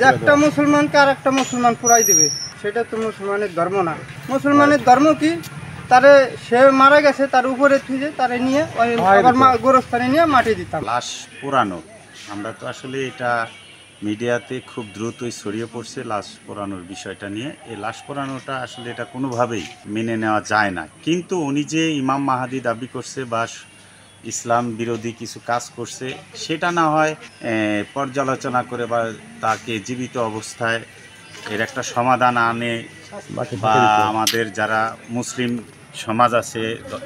যে একটা মুসলমানকে আর একটা মুসলমান পুরাই দিবে, সেটা তো মুসলমানের ধর্ম না। মুসলমানের ধর্ম কি, তারে সে মারা গেছে তার উপরে থেকে তারে নিয়ে ওই আবার গোরস্থানে নিয়ে মাটি দিতাম। লাশ পোড়ানো, আমরা তো আসলে এটা মিডিয়াতে খুব দ্রুতই ছড়িয়ে পড়ছে লাশ পোড়ানোর বিষয়টা নিয়ে। এই লাশ পোড়ানোটা আসলে এটা কোনোভাবেই মেনে নেওয়া যায় না। কিন্তু উনি যে ইমাম মাহাদি দাবি করছে বা ইসলাম বিরোধী কিছু কাজ করছে, সেটা না হয় পর্যালোচনা করে বা তাকে জীবিত অবস্থায় এর একটা সমাধান আনে, বা আমাদের যারা মুসলিম সমাজ আছে,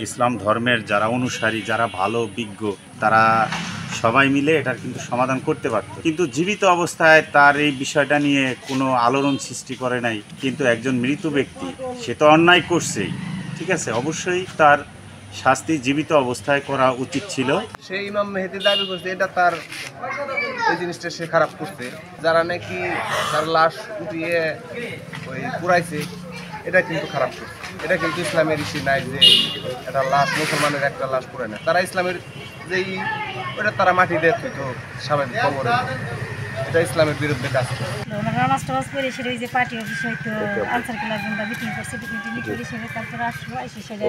ইসলাম ধর্মের যারা অনুসারী, যারা ভালো বিজ্ঞ, তারা সবাই মিলে এটার কিন্তু সমাধান করতে পারত। কিন্তু জীবিত অবস্থায় তার এই বিষয়টা নিয়ে কোনো আলোড়ন সৃষ্টি করে নাই। কিন্তু একজন মৃত ব্যক্তি, সে তো অন্যায় করছেই, ঠিক আছে, অবশ্যই তার শাস্তি জীবিত অবস্থায় করা উচিত ছিল। সেই ইমাম মেহেদী দাবি করছে এটা তার, এই জিনিসটা সে খারাপ করছে। যারা নাকি তার লাশ উঠিয়ে ওই পুরাইছে, এটা কিন্তু খারাপ করছে। এটা কিন্তু ইসলামের ইস্যু নাই যে একটা লাশ, মুসলমানের একটা লাশ পুরায় না। তারা ইসলামের যেই ওটা তারা মাটি দিয়ে তো স্বাভাবিক কবরে, এটা ইসলামের বিরুদ্ধে কাজ করে। নামাজ টামাজ পড়ে সেটা ওই যে পার্টি অফিস হয়তো আনসার ক্লাব আমরা মিটিং করছে, মিটিং সেরে তারপরে আসলো আইসি সেরে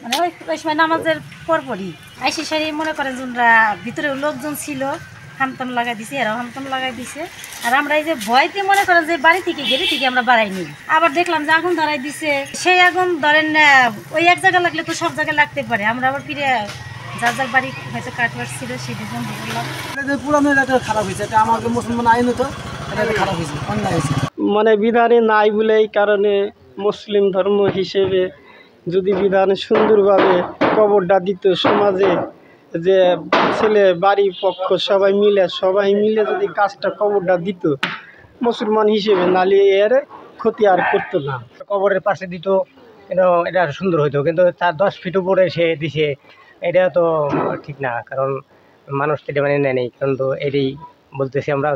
মানে ওই সময় নামাজের পরপরই আইসি সেরে মনে করেন যে ভিতরে লোকজন ছিল, হামতাম লাগাই দিছে, এরাও হামতাম লাগাই দিছে। আর আমরা এই যে ভয়তে মনে করেন যে বাড়ি থেকে গেড়ি থেকে আমরা বাড়াইনি। আবার দেখলাম যে আগুন ধরাই দিছে, সেই আগুন ধরেন ওই এক জায়গায় লাগলে তো সব জায়গায় লাগতে পারে। আমরা আবার ফিরে যার যার বাড়ি হয়তো কাটওয়ার ছিল সেটা বন্ধ করলাম। পুরানো এটা খারাপ হয়েছে, এটা আমাকে মুসলমান আইন তো এটা খারাপ হয়েছে, অন্যায় হয়েছে। মানে বিধানে নাই বলে এই কারণে মুসলিম ধর্ম হিসেবে যদি বিধানে সুন্দরভাবে কবরটা দিত সমাজে, যে ছেলে বাড়ি পক্ষ সবাই মিলে যদি কাজটা কবরটা দিত মুসলমান হিসেবে, নালে এর ক্ষতি আর করতো না। কবরের পাশে দিত, এটা সুন্দর হইতো, কিন্তু তার 10 ফিট উপরে সে দিছে, এটা তো ঠিক না। কারণ মানুষ তো এটা মানে নেই, কারণ তো এটাই বলতেছি আমরা,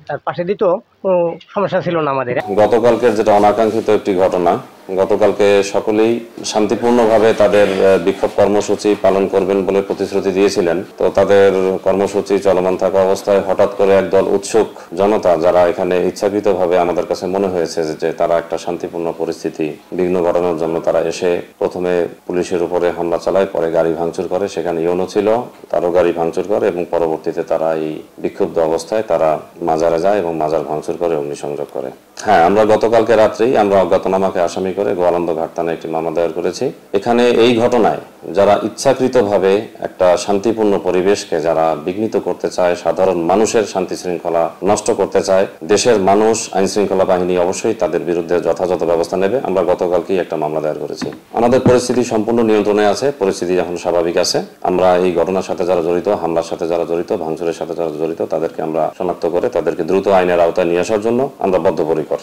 তার পাশে দিত, কোনো সমস্যা ছিল না আমাদের। গতকালকের যেটা অনাকাঙ্ক্ষিত একটি ঘটনা, গতকালকে সকলেই শান্তিপূর্ণভাবে তাদের বিক্ষোভ কর্মসূচি পালন করবেন বলে প্রতিশ্রুতি দিয়েছিলেন। তো তাদের কর্মসূচি চলমান থাকা অবস্থায় হঠাৎ করে একদল উৎসুক জনতা, যারা এখানে ইচ্ছাকৃতভাবে আমাদের কাছে মনে হয়েছে যে তারা একটা শান্তিপূর্ণ পরিস্থিতি বিঘ্ন ঘটানোর জন্য তারা এসে প্রথমে পুলিশের উপরে হামলা চালায়, পরে গাড়ি ভাঙচুর করে। সেখানে ইউনো ছিল, তারও গাড়ি ভাঙচুর করে এবং পরবর্তীতে তারা এই বিক্ষুব্ধ অবস্থায় তারা মাজারে যায় এবং মাজার ভাঙচুর করে অগ্নিসংযোগ করে। হ্যাঁ, আমরা গতকালকে রাত্রেই আমরা অজ্ঞাতনামাকে আসামি করে গোয়ালন্দ ঘাট থানায় একটি মামলা দায়ের করেছি। এখানে এই ঘটনায় যারা ইচ্ছাকৃতভাবে একটা শান্তিপূর্ণ পরিবেশকে যারা বিঘ্নিত করতে চায়, সাধারণ মানুষের শান্তি শৃঙ্খলা নষ্ট করতে চায়, দেশের মানুষ, আইন শৃঙ্খলা বাহিনী অবশ্যই তাদের বিরুদ্ধে যথাযথ ব্যবস্থা নেবে। আমরা গতকালকেই একটা মামলা দায়ের করেছি। আমাদের পরিস্থিতি সম্পূর্ণ নিয়ন্ত্রণে আছে, পরিস্থিতি এখন স্বাভাবিক আছে। আমরা এই ঘটনার সাথে যারা জড়িত, হামলার সাথে যারা জড়িত, ভাঙচুরের সাথে যারা জড়িত, তাদেরকে আমরা শনাক্ত করে তাদেরকে দ্রুত আইনের আওতায় নিয়ে আসার জন্য আমরা বদ্ধপরিকর।